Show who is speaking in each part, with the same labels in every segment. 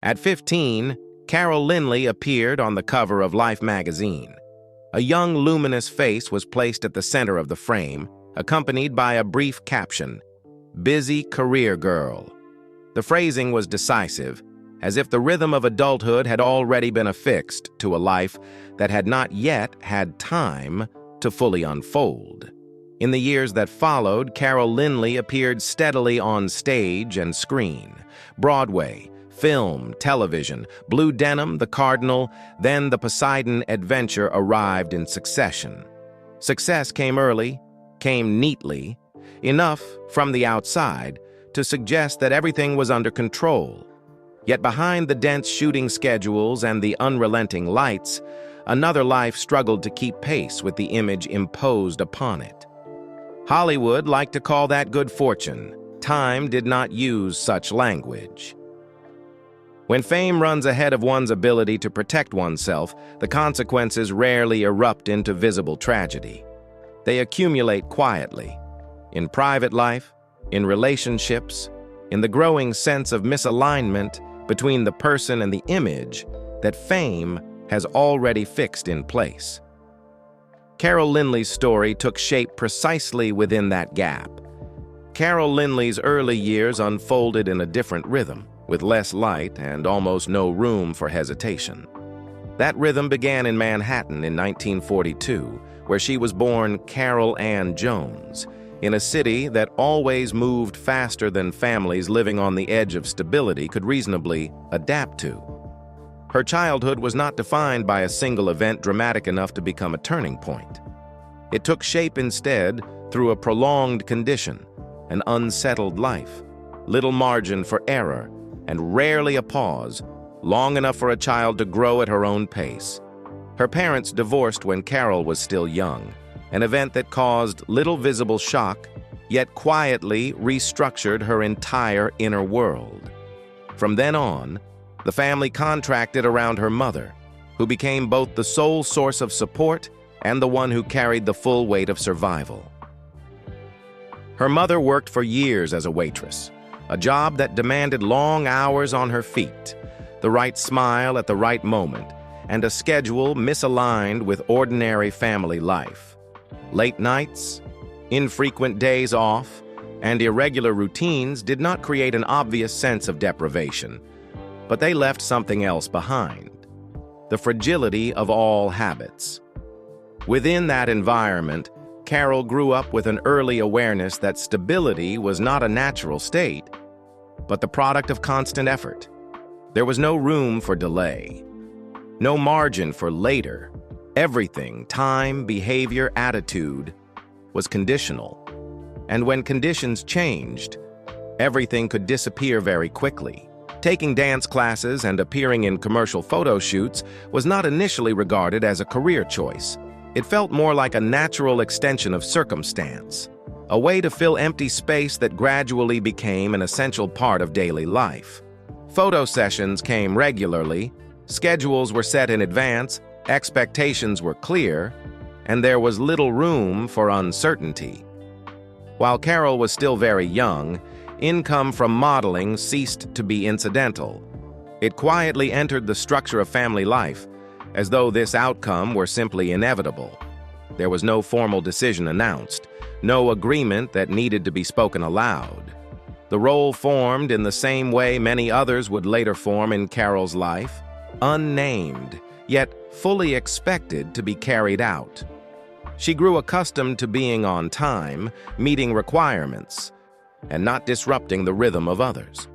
Speaker 1: At 15, Carol Lynley appeared on the cover of Life magazine. A young luminous face was placed at the center of the frame, accompanied by a brief caption, "Busy career girl." The phrasing was decisive, as if the rhythm of adulthood had already been affixed to a life that had not yet had time to fully unfold. In the years that followed, Carol Lynley appeared steadily on stage and screen. Broadway, film, television, Blue Denim, the Cardinal, then the Poseidon Adventure arrived in succession. Success came early, came neatly, enough from the outside to suggest that everything was under control. Yet behind the dense shooting schedules and the unrelenting lights, another life struggled to keep pace with the image imposed upon it. Hollywood liked to call that good fortune. Time did not use such language. When fame runs ahead of one's ability to protect oneself, the consequences rarely erupt into visible tragedy. They accumulate quietly, in private life, in relationships, in the growing sense of misalignment between the person and the image that fame has already fixed in place. Carol Lynley's story took shape precisely within that gap. Carol Lynley's early years unfolded in a different rhythm, with less light and almost no room for hesitation. That rhythm began in Manhattan in 1942, where she was born Carol Ann Jones, in a city that always moved faster than families living on the edge of stability could reasonably adapt to. Her childhood was not defined by a single event dramatic enough to become a turning point. It took shape instead through a prolonged condition, an unsettled life, little margin for error, and rarely a pause, long enough for a child to grow at her own pace. Her parents divorced when Carol was still young, an event that caused little visible shock, yet quietly restructured her entire inner world. From then on, the family contracted around her mother, who became both the sole source of support and the one who carried the full weight of survival. Her mother worked for years as a waitress, a job that demanded long hours on her feet, the right smile at the right moment, and a schedule misaligned with ordinary family life. Late nights, infrequent days off, and irregular routines did not create an obvious sense of deprivation, but they left something else behind: the fragility of all habits. Within that environment, Carol grew up with an early awareness that stability was not a natural state, but the product of constant effort. There was no room for delay, no margin for later. Everything, time, behavior, attitude, was conditional. And when conditions changed, everything could disappear very quickly. Taking dance classes and appearing in commercial photo shoots was not initially regarded as a career choice. It felt more like a natural extension of circumstance, a way to fill empty space that gradually became an essential part of daily life. Photo sessions came regularly, schedules were set in advance, expectations were clear, and there was little room for uncertainty. While Carol was still very young, income from modeling ceased to be incidental. It quietly entered the structure of family life, as though this outcome were simply inevitable. There was no formal decision announced, no agreement that needed to be spoken aloud. The role formed in the same way many others would later form in Carol's life, unnamed, yet fully expected to be carried out. She grew accustomed to being on time, meeting requirements, and not disrupting the rhythm of others.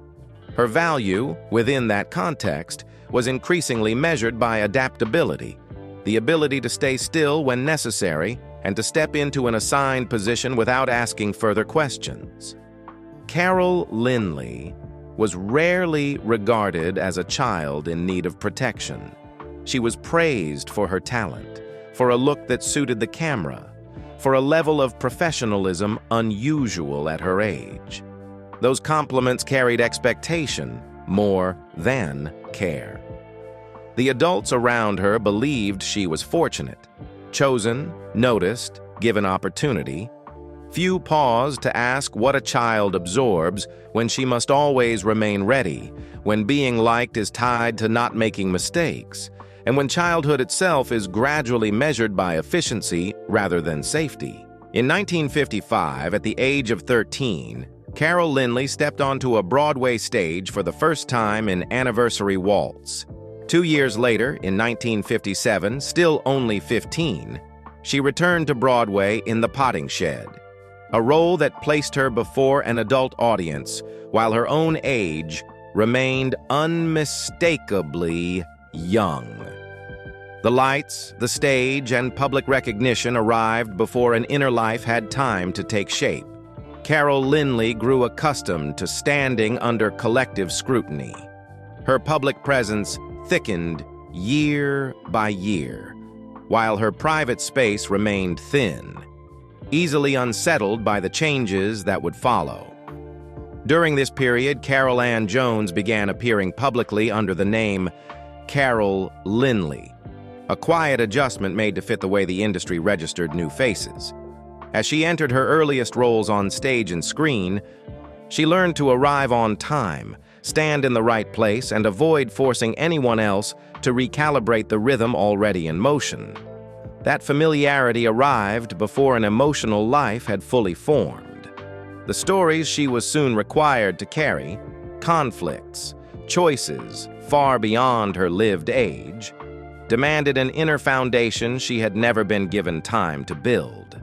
Speaker 1: Her value, within that context, was increasingly measured by adaptability, the ability to stay still when necessary and to step into an assigned position without asking further questions. Carol Lynley was rarely regarded as a child in need of protection. She was praised for her talent, for a look that suited the camera, for a level of professionalism unusual at her age. Those compliments carried expectation more than care. The adults around her believed she was fortunate, chosen, noticed, given opportunity, Few pause to ask what a child absorbs when she must always remain ready, when being liked is tied to not making mistakes, and when childhood itself is gradually measured by efficiency rather than safety. In 1955, at the age of 13, Carol Lynley stepped onto a Broadway stage for the first time in Anniversary Waltz. 2 years later, in 1957, still only 15, she returned to Broadway in The Potting Shed, a role that placed her before an adult audience, while her own age remained unmistakably young. The lights, the stage, and public recognition arrived before an inner life had time to take shape. Carol Lynley grew accustomed to standing under collective scrutiny. Her public presence thickened year by year, while her private space remained thin, easily unsettled by the changes that would follow. During this period, Carol Ann Jones began appearing publicly under the name Carol Lynley, a quiet adjustment made to fit the way the industry registered new faces. As she entered her earliest roles on stage and screen, she learned to arrive on time, stand in the right place, and avoid forcing anyone else to recalibrate the rhythm already in motion. That familiarity arrived before an emotional life had fully formed. The stories she was soon required to carry, conflicts, choices far beyond her lived age, demanded an inner foundation she had never been given time to build.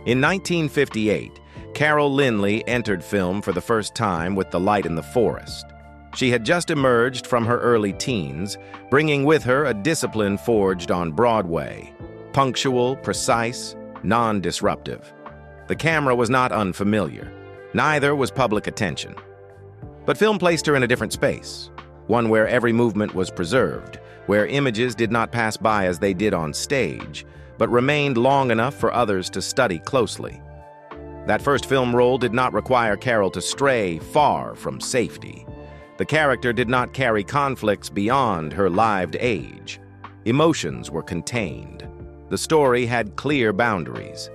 Speaker 1: In 1958, Carol Lynley entered film for the first time with The Light in the Forest. She had just emerged from her early teens, bringing with her a discipline forged on Broadway, punctual, precise, non-disruptive. The camera was not unfamiliar. Neither was public attention. But film placed her in a different space, one where every movement was preserved, where images did not pass by as they did on stage, but remained long enough for others to study closely. That first film role did not require Carol to stray far from safety. The character did not carry conflicts beyond her lived age. Emotions were contained. The story had clear boundaries.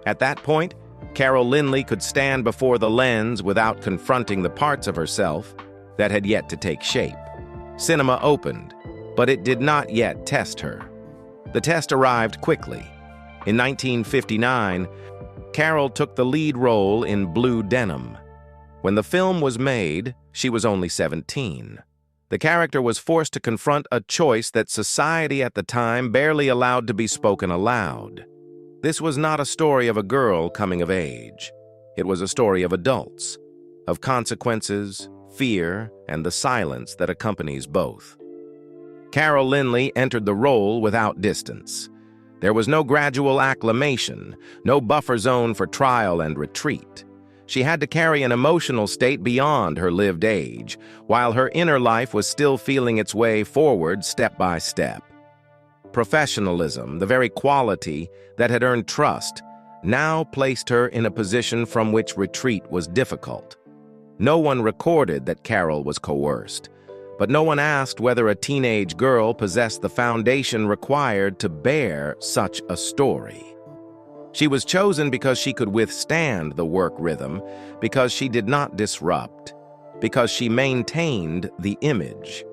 Speaker 1: At that point, Carol Lynley could stand before the lens without confronting the parts of herself that had yet to take shape. Cinema opened, but it did not yet test her. The test arrived quickly. In 1959, Carol took the lead role in Blue Denim. When the film was made, she was only 17. The character was forced to confront a choice that society at the time barely allowed to be spoken aloud. This was not a story of a girl coming of age. It was a story of adults, of consequences, fear, and the silence that accompanies both. Carol Lynley entered the role without distance. There was no gradual acclimation, no buffer zone for trial and retreat. She had to carry an emotional state beyond her lived age, while her inner life was still feeling its way forward step by step. Professionalism, the very quality that had earned trust, now placed her in a position from which retreat was difficult. No one recorded that Carol was coerced, but no one asked whether a teenage girl possessed the foundation required to bear such a story. She was chosen because she could withstand the work rhythm, because she did not disrupt, because she maintained the image.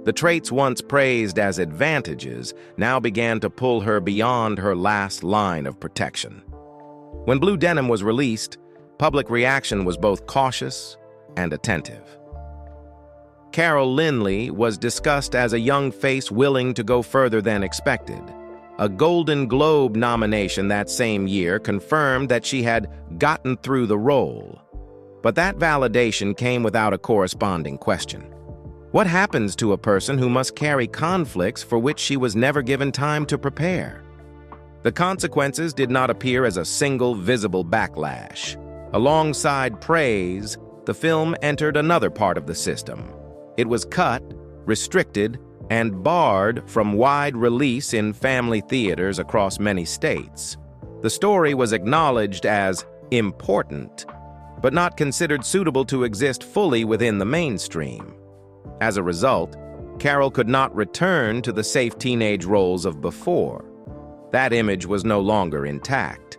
Speaker 1: The traits once praised as advantages now began to pull her beyond her last line of protection. When Blue Denim was released, public reaction was both cautious and attentive. Carol Lynley was discussed as a young face willing to go further than expected. A Golden Globe nomination that same year confirmed that she had gotten through the role. But that validation came without a corresponding question. What happens to a person who must carry conflicts for which she was never given time to prepare? The consequences did not appear as a single visible backlash. Alongside praise, the film entered another part of the system. It was cut, restricted, and barred from wide release in family theaters across many states. The story was acknowledged as important, but not considered suitable to exist fully within the mainstream. As a result, Carol could not return to the safe teenage roles of before. That image was no longer intact.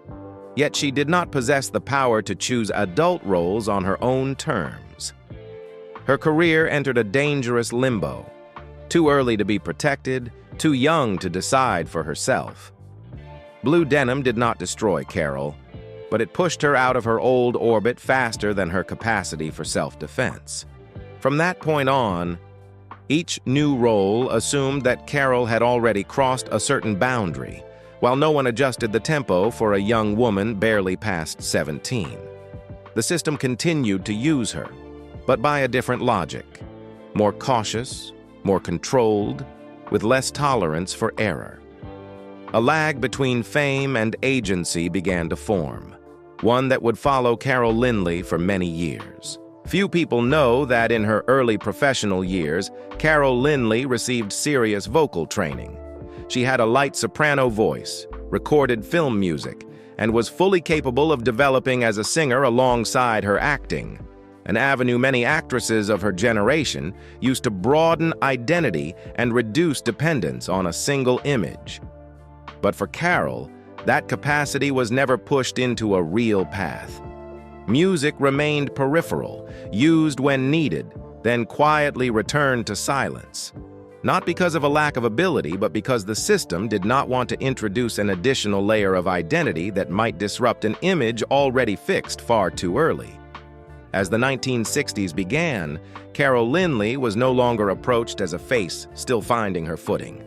Speaker 1: Yet she did not possess the power to choose adult roles on her own terms. Her career entered a dangerous limbo. Too early to be protected, too young to decide for herself. Blue Denim did not destroy Carol, but it pushed her out of her old orbit faster than her capacity for self-defense. From that point on, each new role assumed that Carol had already crossed a certain boundary, while no one adjusted the tempo for a young woman barely past 17. The system continued to use her, but by a different logic, more cautious, more controlled, with less tolerance for error. A lag between fame and agency began to form, one that would follow Carol Lynley for many years. Few people know that in her early professional years, Carol Lynley received serious vocal training. She had a light soprano voice, recorded film music, and was fully capable of developing as a singer alongside her acting, an avenue many actresses of her generation used to broaden identity and reduce dependence on a single image. But for Carol, that capacity was never pushed into a real path. Music remained peripheral, used when needed, then quietly returned to silence. Not because of a lack of ability, but because the system did not want to introduce an additional layer of identity that might disrupt an image already fixed far too early. As the 1960s began, Carol Lynley was no longer approached as a face still finding her footing.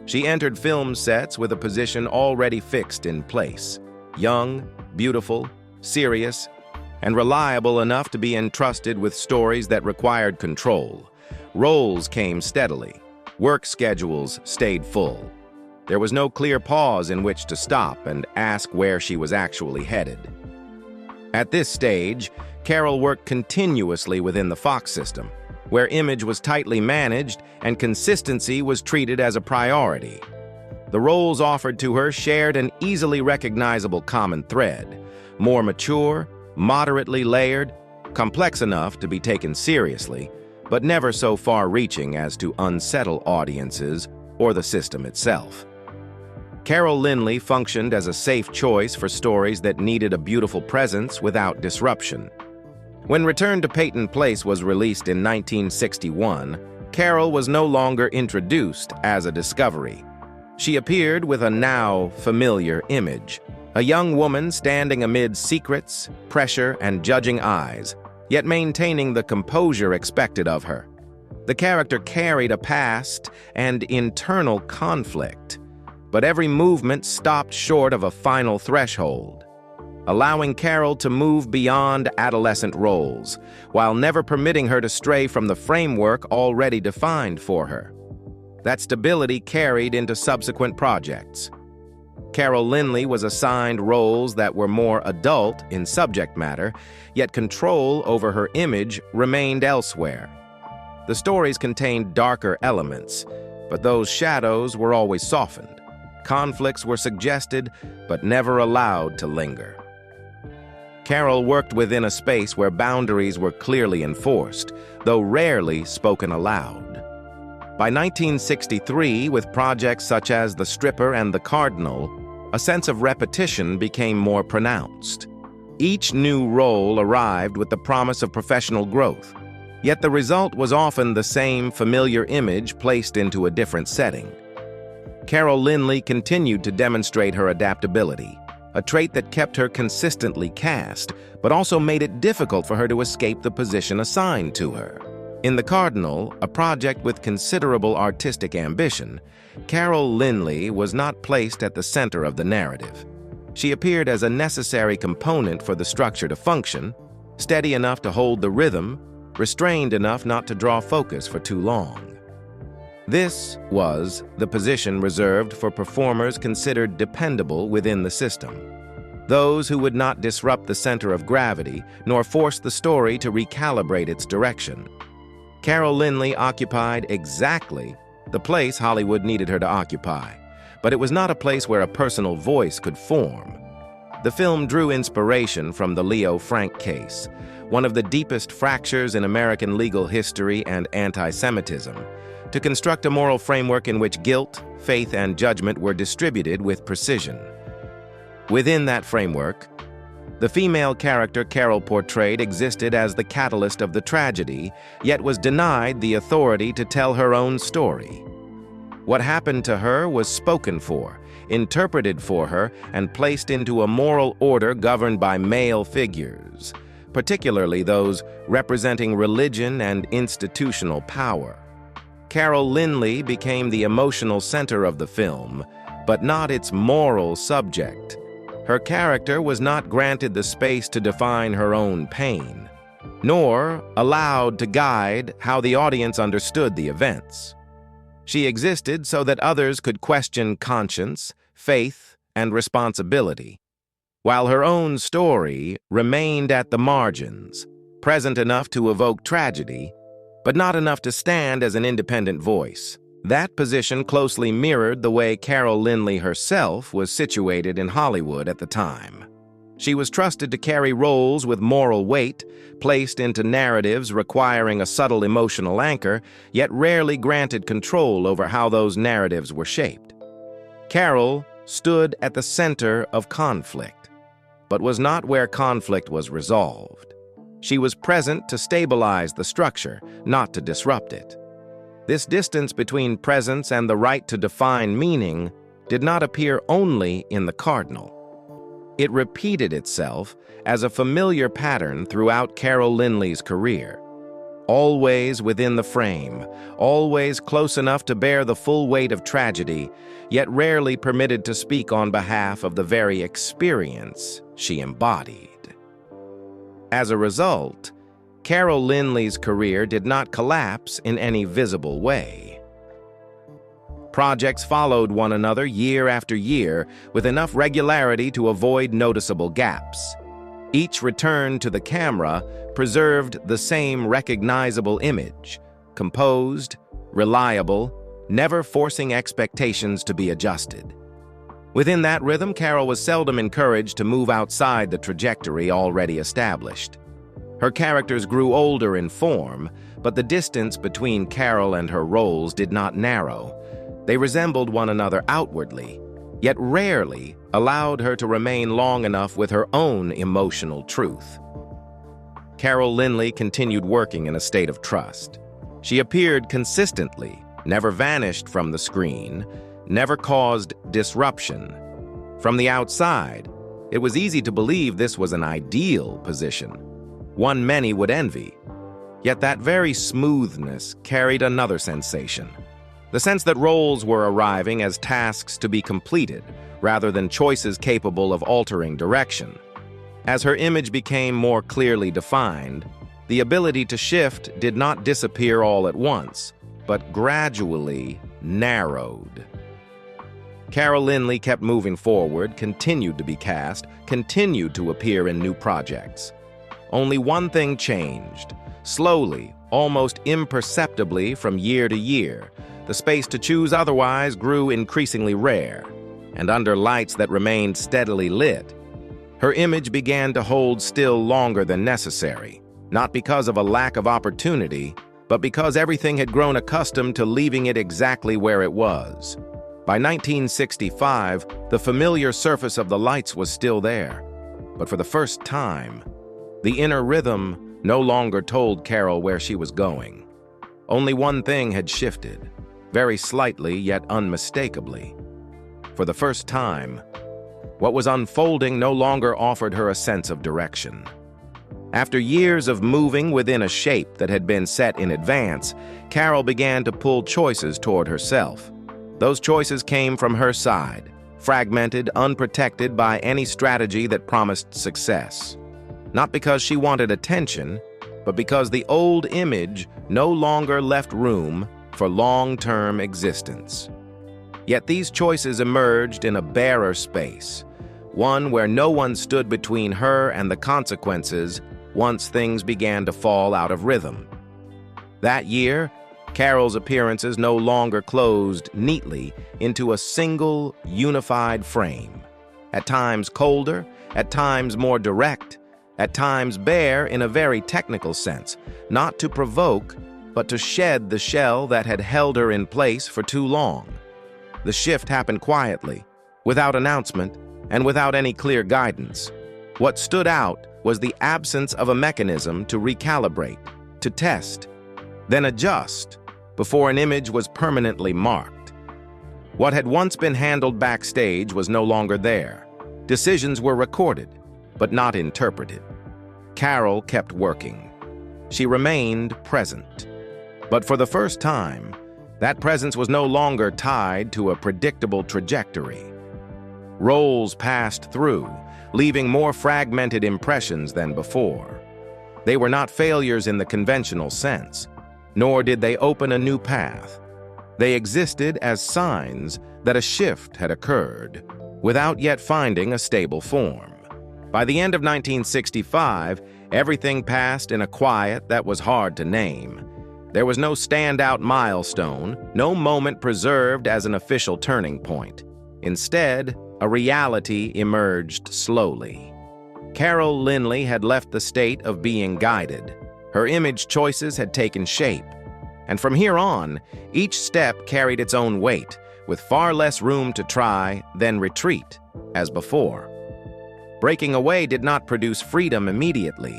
Speaker 1: She entered film sets with a position already fixed in place, young, beautiful, serious, and reliable enough to be entrusted with stories that required control. Roles came steadily. Work schedules stayed full. There was no clear pause in which to stop and ask where she was actually headed. At this stage, Carol worked continuously within the Fox system, where image was tightly managed and consistency was treated as a priority. The roles offered to her shared an easily recognizable common thread: more mature, moderately layered, complex enough to be taken seriously, but never so far-reaching as to unsettle audiences or the system itself. Carol Lynley functioned as a safe choice for stories that needed a beautiful presence without disruption. When Return to Peyton Place was released in 1961, Carol was no longer introduced as a discovery. She appeared with a now familiar image, a young woman standing amid secrets, pressure, and judging eyes, yet maintaining the composure expected of her. The character carried a past and internal conflict, but every movement stopped short of a final threshold, allowing Carol to move beyond adolescent roles, while never permitting her to stray from the framework already defined for her. That stability carried into subsequent projects. Carol Lynley was assigned roles that were more adult in subject matter, yet control over her image remained elsewhere. The stories contained darker elements, but those shadows were always softened. Conflicts were suggested, but never allowed to linger. Carol worked within a space where boundaries were clearly enforced, though rarely spoken aloud. By 1963, with projects such as The Stripper and The Cardinal, a sense of repetition became more pronounced. Each new role arrived with the promise of professional growth, yet the result was often the same familiar image placed into a different setting. Carol Lynley continued to demonstrate her adaptability, a trait that kept her consistently cast, but also made it difficult for her to escape the position assigned to her. In The Cardinal, a project with considerable artistic ambition, Carol Lynley was not placed at the center of the narrative. She appeared as a necessary component for the structure to function, steady enough to hold the rhythm, restrained enough not to draw focus for too long. This was the position reserved for performers considered dependable within the system, those who would not disrupt the center of gravity nor force the story to recalibrate its direction. Carol Lynley occupied exactly the place Hollywood needed her to occupy, but it was not a place where a personal voice could form. The film drew inspiration from the Leo Frank case, one of the deepest fractures in American legal history and anti-Semitism, to construct a moral framework in which guilt, faith, and judgment were distributed with precision. Within that framework, the female character Carol portrayed existed as the catalyst of the tragedy, yet was denied the authority to tell her own story. What happened to her was spoken for, interpreted for her, and placed into a moral order governed by male figures, particularly those representing religion and institutional power. Carol Lynley became the emotional center of the film, but not its moral subject. Her character was not granted the space to define her own pain, nor allowed to guide how the audience understood the events. She existed so that others could question conscience, faith, and responsibility, while her own story remained at the margins, present enough to evoke tragedy, but not enough to stand as an independent voice. That position closely mirrored the way Carol Lynley herself was situated in Hollywood at the time. She was trusted to carry roles with moral weight, placed into narratives requiring a subtle emotional anchor, yet rarely granted control over how those narratives were shaped. Carol stood at the center of conflict, but was not where conflict was resolved. She was present to stabilize the structure, not to disrupt it. This distance between presence and the right to define meaning did not appear only in the cardinal. It repeated itself as a familiar pattern throughout Carol Lynley's career. Always within the frame, always close enough to bear the full weight of tragedy, yet rarely permitted to speak on behalf of the very experience she embodied. As a result, Carol Lynley's career did not collapse in any visible way. Projects followed one another year after year with enough regularity to avoid noticeable gaps. Each return to the camera preserved the same recognizable image, composed, reliable, never forcing expectations to be adjusted. Within that rhythm, Carol was seldom encouraged to move outside the trajectory already established. Her characters grew older in form, but the distance between Carol and her roles did not narrow. They resembled one another outwardly, yet rarely allowed her to remain long enough with her own emotional truth. Carol Lynley continued working in a state of trust. She appeared consistently, never vanished from the screen, never caused disruption. From the outside, it was easy to believe this was an ideal position, one many would envy. Yet that very smoothness carried another sensation. The sense that roles were arriving as tasks to be completed, rather than choices capable of altering direction. As her image became more clearly defined, the ability to shift did not disappear all at once, but gradually narrowed. Carol Lynley kept moving forward, continued to be cast, continued to appear in new projects. Only one thing changed. Slowly, almost imperceptibly from year to year, the space to choose otherwise grew increasingly rare, and under lights that remained steadily lit, her image began to hold still longer than necessary, not because of a lack of opportunity, but because everything had grown accustomed to leaving it exactly where it was. By 1965, the familiar surface of the lights was still there, but for the first time, the inner rhythm no longer told Carol where she was going. Only one thing had shifted, very slightly yet unmistakably. For the first time, what was unfolding no longer offered her a sense of direction. After years of moving within a shape that had been set in advance, Carol began to pull choices toward herself. Those choices came from her side, fragmented, unprotected by any strategy that promised success. Not because she wanted attention, but because the old image no longer left room for long-term existence. Yet these choices emerged in a barer space, one where no one stood between her and the consequences once things began to fall out of rhythm. That year, Carol's appearances no longer closed neatly into a single, unified frame. At times colder, at times more direct, at times bare in a very technical sense, not to provoke, but to shed the shell that had held her in place for too long. The shift happened quietly, without announcement, and without any clear guidance. What stood out was the absence of a mechanism to recalibrate, to test, then adjust before an image was permanently marked. What had once been handled backstage was no longer there. Decisions were recorded, but not interpreted. Carol kept working. She remained present. But for the first time, that presence was no longer tied to a predictable trajectory. Roles passed through, leaving more fragmented impressions than before. They were not failures in the conventional sense, nor did they open a new path. They existed as signs that a shift had occurred, without yet finding a stable form. By the end of 1965, everything passed in a quiet that was hard to name. There was no standout milestone, no moment preserved as an official turning point. Instead, a reality emerged slowly. Carol Lynley had left the state of being guided. Her image choices had taken shape. And from here on, each step carried its own weight, with far less room to try, then retreat, as before. Breaking away did not produce freedom immediately.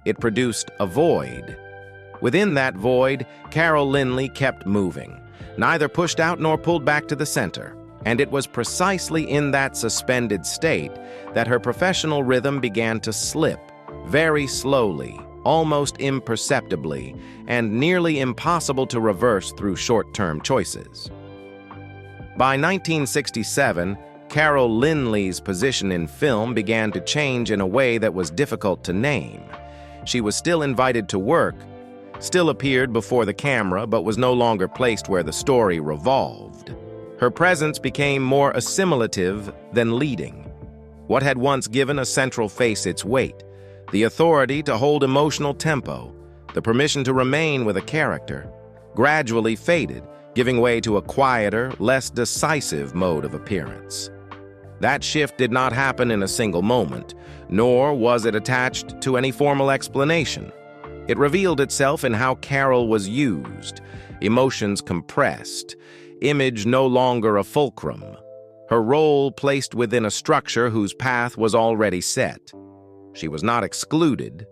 Speaker 1: It produced a void. Within that void, Carol Lynley kept moving, neither pushed out nor pulled back to the center. And it was precisely in that suspended state that her professional rhythm began to slip, very slowly, almost imperceptibly, and nearly impossible to reverse through short-term choices. By 1967, Carol Lynley's position in film began to change in a way that was difficult to name. She was still invited to work, still appeared before the camera, but was no longer placed where the story revolved. Her presence became more assimilative than leading. What had once given a central face its weight, the authority to hold emotional tempo, the permission to remain with a character, gradually faded, giving way to a quieter, less decisive mode of appearance. That shift did not happen in a single moment, nor was it attached to any formal explanation. It revealed itself in how Carol was used, emotions compressed, image no longer a fulcrum, her role placed within a structure whose path was already set. She was not excluded,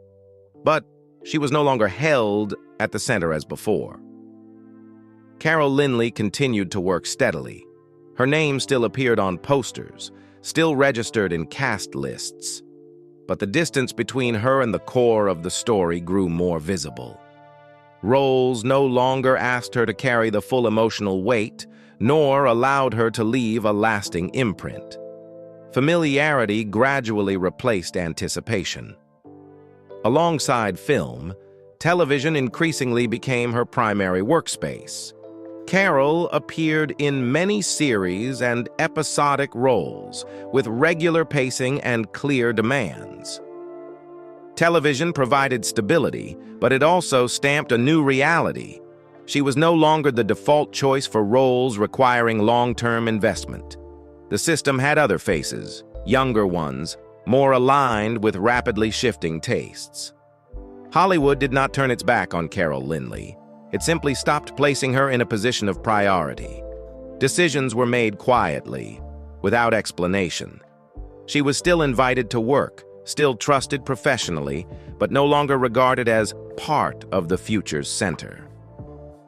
Speaker 1: but she was no longer held at the center as before. Carol Lynley continued to work steadily. Her name still appeared on posters, still registered in cast lists. But the distance between her and the core of the story grew more visible. Roles no longer asked her to carry the full emotional weight, nor allowed her to leave a lasting imprint. Familiarity gradually replaced anticipation. Alongside film, television increasingly became her primary workspace. Carol appeared in many series and episodic roles, with regular pacing and clear demands. Television provided stability, but it also stamped a new reality. She was no longer the default choice for roles requiring long-term investment. The system had other faces, younger ones, more aligned with rapidly shifting tastes. Hollywood did not turn its back on Carol Lynley. It simply stopped placing her in a position of priority. Decisions were made quietly, without explanation. She was still invited to work, still trusted professionally, but no longer regarded as part of the future's center.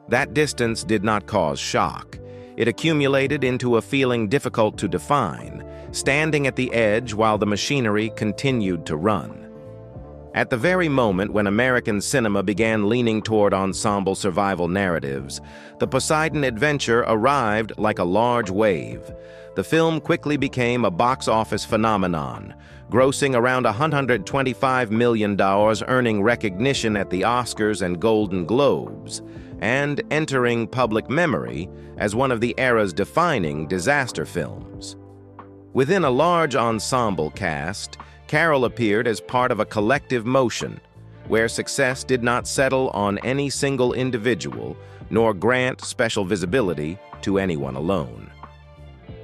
Speaker 1: That distance did not cause shock. It accumulated into a feeling difficult to define, standing at the edge while the machinery continued to run. At the very moment when American cinema began leaning toward ensemble survival narratives, the Poseidon Adventure arrived like a large wave. The film quickly became a box office phenomenon, grossing around $125 million, earning recognition at the Oscars and Golden Globes, and entering public memory as one of the era's defining disaster films. Within a large ensemble cast, Carol appeared as part of a collective motion, where success did not settle on any single individual, nor grant special visibility to anyone alone.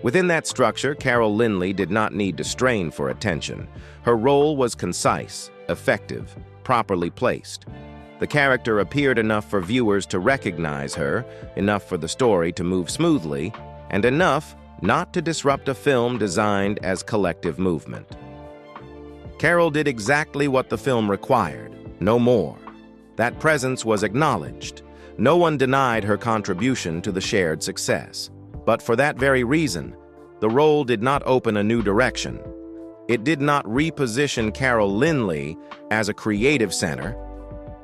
Speaker 1: Within that structure, Carol Lynley did not need to strain for attention. Her role was concise, effective, properly placed. The character appeared enough for viewers to recognize her, enough for the story to move smoothly, and enough not to disrupt a film designed as collective movement. Carol did exactly what the film required, no more. That presence was acknowledged. No one denied her contribution to the shared success. But for that very reason, the role did not open a new direction. It did not reposition Carol Lynley as a creative center.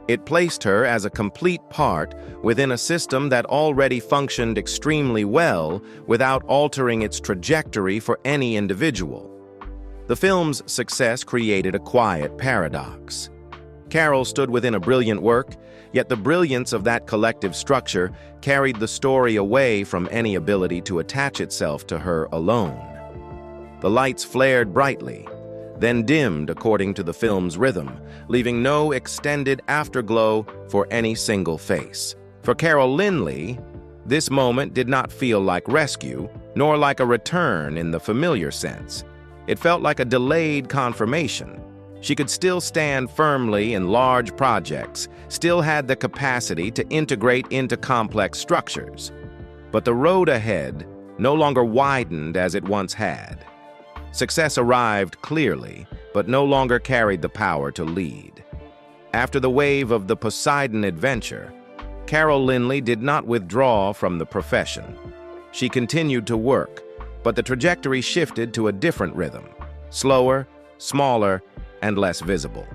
Speaker 1: It placed her as a complete part within a system that already functioned extremely well without altering its trajectory for any individual. The film's success created a quiet paradox. Carol stood within a brilliant work, yet the brilliance of that collective structure carried the story away from any ability to attach itself to her alone. The lights flared brightly, then dimmed according to the film's rhythm, leaving no extended afterglow for any single face. For Carol Lynley, this moment did not feel like rescue, nor like a return in the familiar sense. It felt like a delayed confirmation. She could still stand firmly in large projects, still had the capacity to integrate into complex structures. But the road ahead no longer widened as it once had. Success arrived clearly, but no longer carried the power to lead. After the wave of the Poseidon Adventure, Carol Lynley did not withdraw from the profession. She continued to work, but the trajectory shifted to a different rhythm, slower, smaller, and less visible.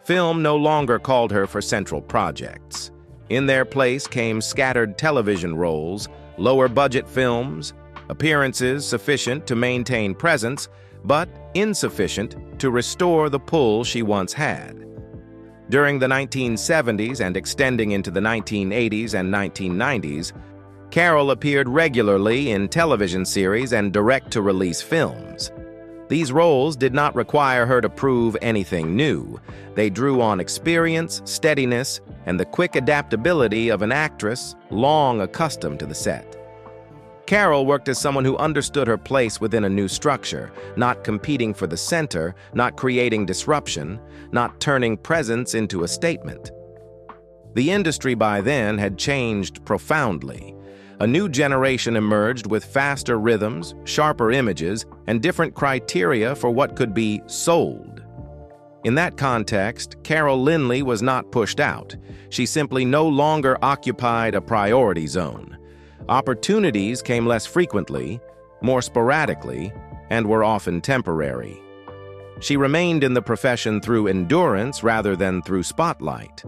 Speaker 1: Film no longer called her for central projects. In their place came scattered television roles, lower-budget films, appearances sufficient to maintain presence, but insufficient to restore the pull she once had. During the 1970s and extending into the 1980s and 1990s, Carol appeared regularly in television series and direct-to-release films. These roles did not require her to prove anything new. They drew on experience, steadiness, and the quick adaptability of an actress long accustomed to the set. Carol worked as someone who understood her place within a new structure, not competing for the center, not creating disruption, not turning presence into a statement. The industry by then had changed profoundly. A new generation emerged with faster rhythms, sharper images, and different criteria for what could be sold. In that context, Carol Lynley was not pushed out. She simply no longer occupied a priority zone. Opportunities came less frequently, more sporadically, and were often temporary. She remained in the profession through endurance rather than through spotlight.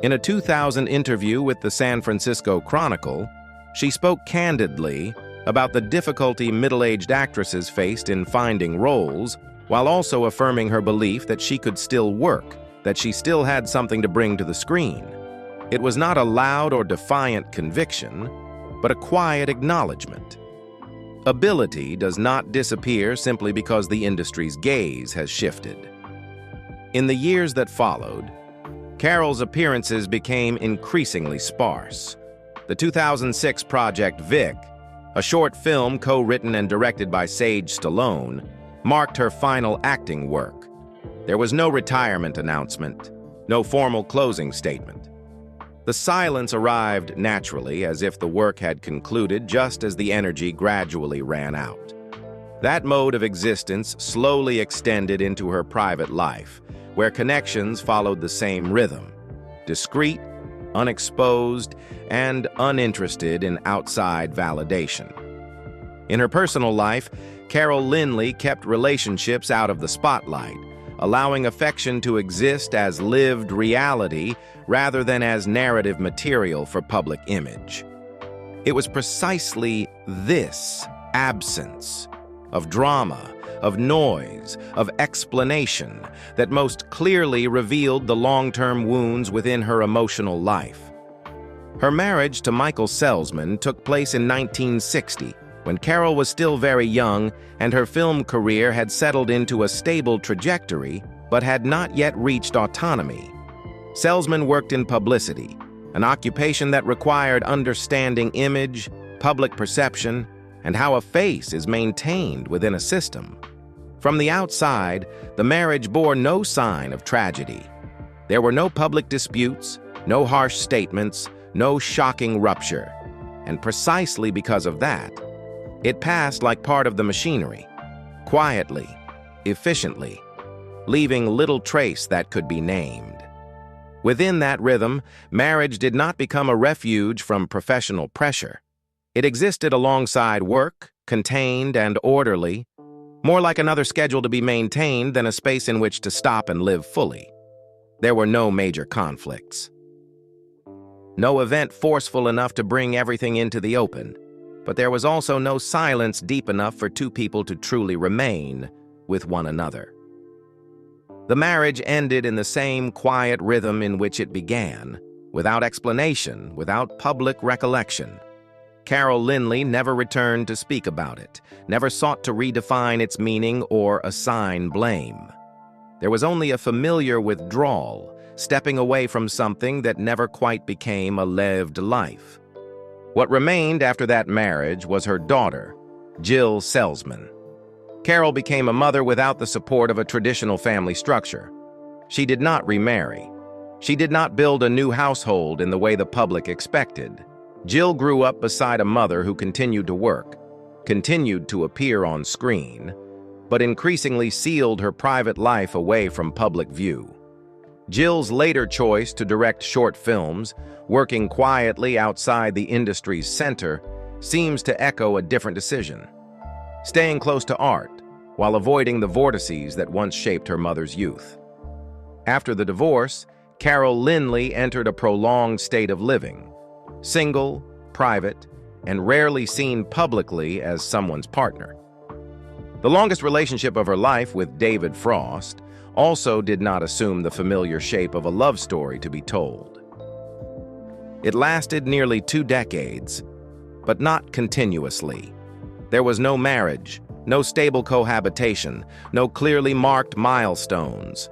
Speaker 1: In a 2000 interview with the San Francisco Chronicle, she spoke candidly about the difficulty middle-aged actresses faced in finding roles, while also affirming her belief that she could still work, that she still had something to bring to the screen. It was not a loud or defiant conviction, but a quiet acknowledgement. Ability does not disappear simply because the industry's gaze has shifted. In the years that followed, Carol's appearances became increasingly sparse. The 2006 project Vic, a short film co-written and directed by Sage Stallone, marked her final acting work. There was no retirement announcement, no formal closing statement. The silence arrived naturally, as if the work had concluded just as the energy gradually ran out. That mode of existence slowly extended into her private life, where connections followed the same rhythm, discreet, unexposed, and uninterested in outside validation. In her personal life, Carol Lynley kept relationships out of the spotlight, allowing affection to exist as lived reality rather than as narrative material for public image. It was precisely this absence of drama, of noise, of explanation that most clearly revealed the long-term wounds within her emotional life. Her marriage to Michael Selzman took place in 1960, when Carol was still very young and her film career had settled into a stable trajectory but had not yet reached autonomy. Selzman worked in publicity, an occupation that required understanding image, public perception, and how a face is maintained within a system. From the outside, the marriage bore no sign of tragedy. There were no public disputes, no harsh statements, no shocking rupture. And precisely because of that, It passed like part of the machinery, quietly, efficiently, leaving little trace that could be named. Within that rhythm, marriage did not become a refuge from professional pressure. It existed alongside work, contained and orderly, more like another schedule to be maintained than a space in which to stop and live fully. There were no major conflicts. No event forceful enough to bring everything into the open, but there was also no silence deep enough for two people to truly remain with one another. The marriage ended in the same quiet rhythm in which it began, without explanation, without public recollection. Carol Lynley never returned to speak about it, never sought to redefine its meaning or assign blame. There was only a familiar withdrawal, stepping away from something that never quite became a lived life. What remained after that marriage was her daughter, Jill Selzman. Carol became a mother without the support of a traditional family structure. She did not remarry. She did not build a new household in the way the public expected. Jill grew up beside a mother who continued to work, continued to appear on screen, but increasingly sealed her private life away from public view. Jill's later choice to direct short films, working quietly outside the industry's center, seems to echo a different decision. Staying close to art, while avoiding the vortices that once shaped her mother's youth. After the divorce, Carol Lynley entered a prolonged state of living, single, private, and rarely seen publicly as someone's partner. The longest relationship of her life with David Frost also did not assume the familiar shape of a love story to be told. It lasted nearly 2 decades, but not continuously. There was no marriage, no stable cohabitation, no clearly marked milestones.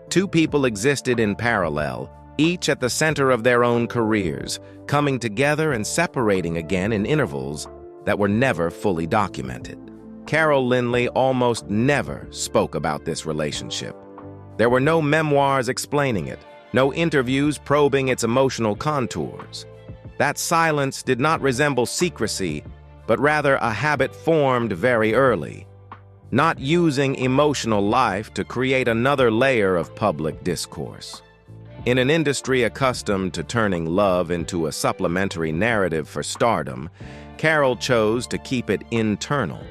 Speaker 1: Two people existed in parallel, each at the center of their own careers, coming together and separating again in intervals that were never fully documented. Carol Lynley almost never spoke about this relationship. There were no memoirs explaining it, no interviews probing its emotional contours. That silence did not resemble secrecy, but rather a habit formed very early, not using emotional life to create another layer of public discourse. In an industry accustomed to turning love into a supplementary narrative for stardom, Carol chose to keep it internal,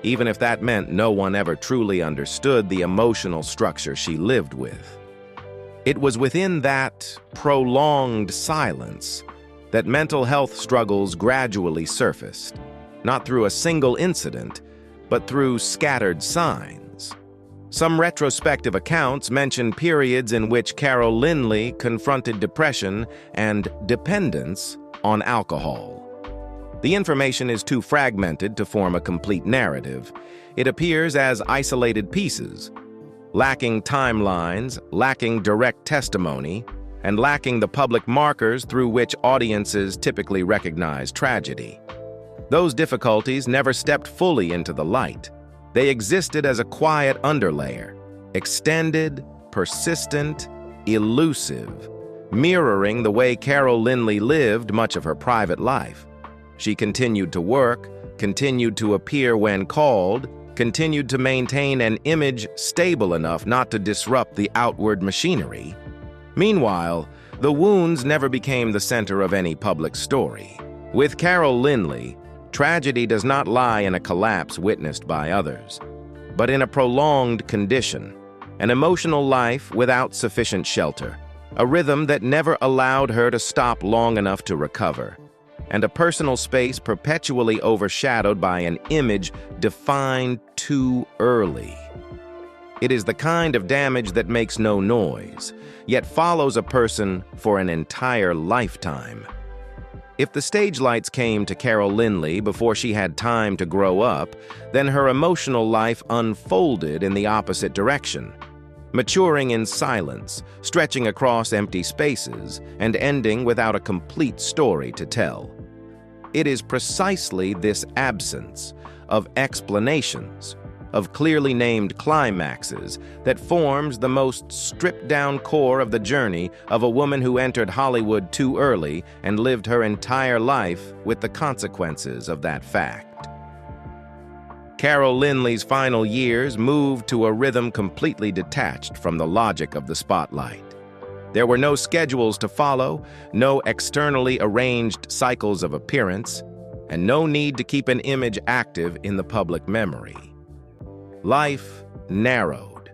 Speaker 1: even if that meant no one ever truly understood the emotional structure she lived with. It was within that prolonged silence that mental health struggles gradually surfaced, not through a single incident, but through scattered signs. Some retrospective accounts mention periods in which Carol Lynley confronted depression and dependence on alcohol. The information is too fragmented to form a complete narrative. It appears as isolated pieces, lacking timelines, lacking direct testimony, and lacking the public markers through which audiences typically recognize tragedy. Those difficulties never stepped fully into the light. They existed as a quiet underlayer, extended, persistent, elusive, mirroring the way Carol Lynley lived much of her private life. She continued to work, continued to appear when called, continued to maintain an image stable enough not to disrupt the outward machinery. Meanwhile, the wounds never became the center of any public story. With Carol Lynley, tragedy does not lie in a collapse witnessed by others, but in a prolonged condition, an emotional life without sufficient shelter, a rhythm that never allowed her to stop long enough to recover, and a personal space perpetually overshadowed by an image defined too early. It is the kind of damage that makes no noise, yet follows a person for an entire lifetime. If the stage lights came to Carol Lynley before she had time to grow up, then her emotional life unfolded in the opposite direction, maturing in silence, stretching across empty spaces, and ending without a complete story to tell. It is precisely this absence of explanations, of clearly named climaxes, that forms the most stripped-down core of the journey of a woman who entered Hollywood too early and lived her entire life with the consequences of that fact. Carol Lynley's final years moved to a rhythm completely detached from the logic of the spotlight. There were no schedules to follow, no externally arranged cycles of appearance, and no need to keep an image active in the public memory. Life narrowed,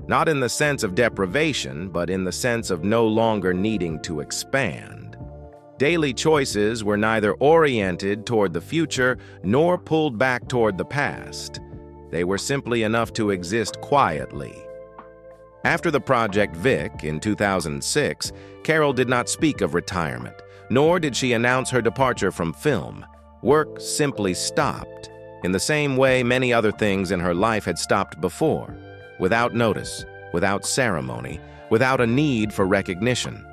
Speaker 1: not in the sense of deprivation, but in the sense of no longer needing to expand. Daily choices were neither oriented toward the future nor pulled back toward the past. They were simply enough to exist quietly. After the Project Vic in 2006, Carol did not speak of retirement, nor did she announce her departure from film. Work simply stopped, in the same way many other things in her life had stopped before, without notice, without ceremony, without a need for recognition.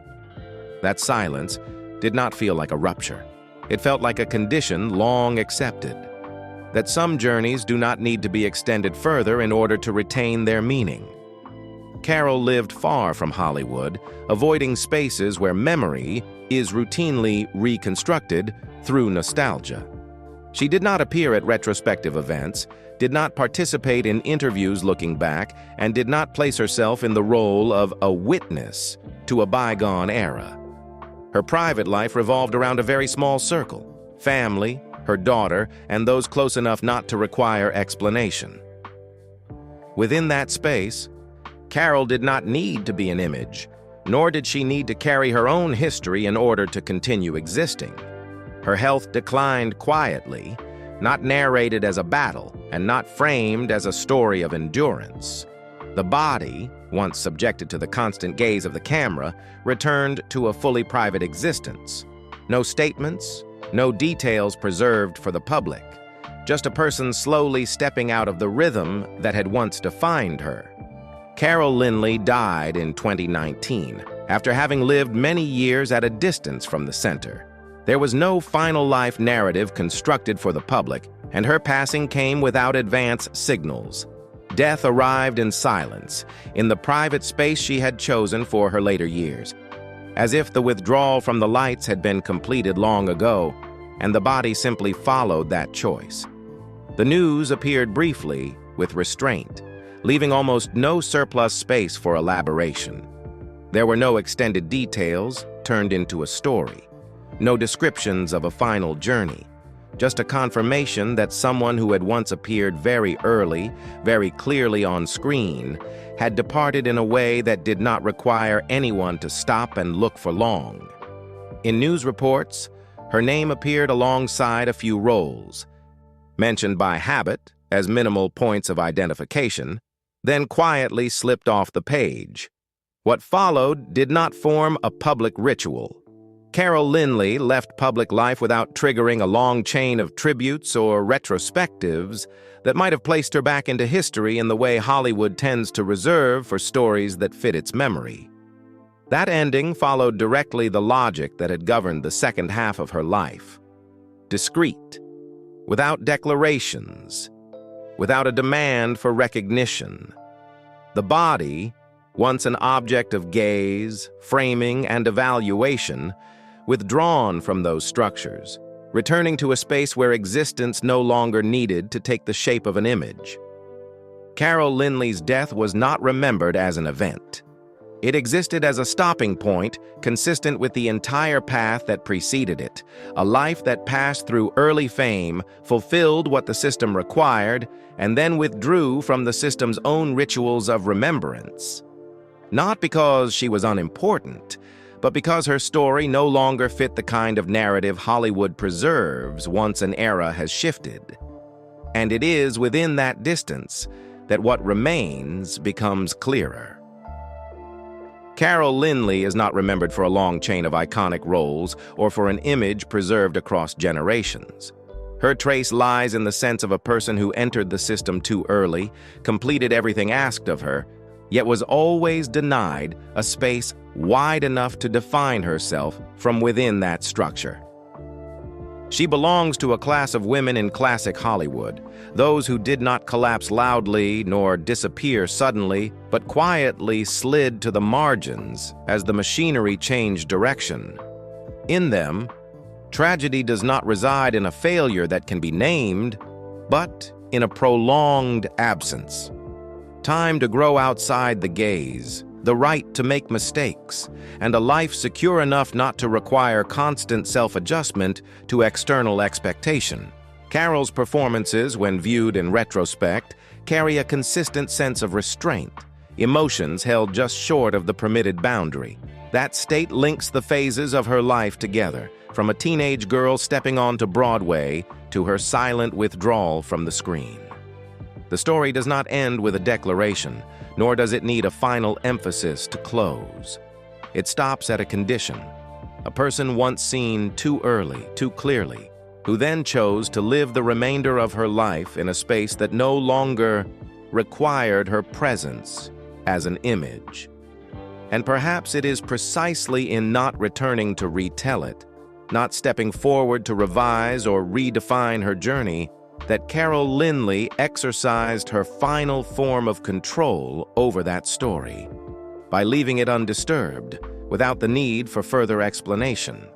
Speaker 1: That silence did not feel like a rupture. It felt like a condition long accepted, that some journeys do not need to be extended further in order to retain their meaning. Carol lived far from Hollywood, avoiding spaces where memory is routinely reconstructed through nostalgia. She did not appear at retrospective events, did not participate in interviews looking back, and did not place herself in the role of a witness to a bygone era. Her private life revolved around a very small circle: family, her daughter, and those close enough not to require explanation. Within that space, Carol did not need to be an image, nor did she need to carry her own history in order to continue existing. Her health declined quietly, not narrated as a battle, and not framed as a story of endurance. The body, once subjected to the constant gaze of the camera, returned to a fully private existence. No statements, no details preserved for the public, just a person slowly stepping out of the rhythm that had once defined her. Carol Lynley died in 2019, after having lived many years at a distance from the center. There was no final life narrative constructed for the public, and her passing came without advance signals. Death arrived in silence, in the private space she had chosen for her later years, as if the withdrawal from the lights had been completed long ago, and the body simply followed that choice. The news appeared briefly, with restraint, leaving almost no surplus space for elaboration. There were no extended details turned into a story, no descriptions of a final journey, just a confirmation that someone who had once appeared very early, very clearly on screen, had departed in a way that did not require anyone to stop and look for long. In news reports, her name appeared alongside a few roles, mentioned by habit as minimal points of identification, then quietly slipped off the page. What followed did not form a public ritual. Carol Lynley left public life without triggering a long chain of tributes or retrospectives that might have placed her back into history in the way Hollywood tends to reserve for stories that fit its memory. That ending followed directly the logic that had governed the second half of her life. Discreet, without declarations, without a demand for recognition. The body, once an object of gaze, framing, and evaluation, withdrawn from those structures, returning to a space where existence no longer needed to take the shape of an image. Carol Lynley's death was not remembered as an event. It existed as a stopping point consistent with the entire path that preceded it, a life that passed through early fame, fulfilled what the system required, and then withdrew from the system's own rituals of remembrance. Not because she was unimportant, but because her story no longer fit the kind of narrative Hollywood preserves once an era has shifted. And it is within that distance that what remains becomes clearer. Carol Lynley is not remembered for a long chain of iconic roles or for an image preserved across generations. Her trace lies in the sense of a person who entered the system too early, completed everything asked of her, yet was always denied a space wide enough to define herself from within that structure. She belongs to a class of women in classic Hollywood, those who did not collapse loudly nor disappear suddenly, but quietly slid to the margins as the machinery changed direction. In them, tragedy does not reside in a failure that can be named, but in a prolonged absence. Time to grow outside the gaze, the right to make mistakes, and a life secure enough not to require constant self-adjustment to external expectation. Carol's performances, when viewed in retrospect, carry a consistent sense of restraint, emotions held just short of the permitted boundary. That state links the phases of her life together, from a teenage girl stepping onto Broadway to her silent withdrawal from the screen. The story does not end with a declaration, nor does it need a final emphasis to close. It stops at a condition, a person once seen too early, too clearly, who then chose to live the remainder of her life in a space that no longer required her presence as an image. And perhaps it is precisely in not returning to retell it, not stepping forward to revise or redefine her journey, that Carol Lynley exercised her final form of control over that story, by leaving it undisturbed, without the need for further explanation.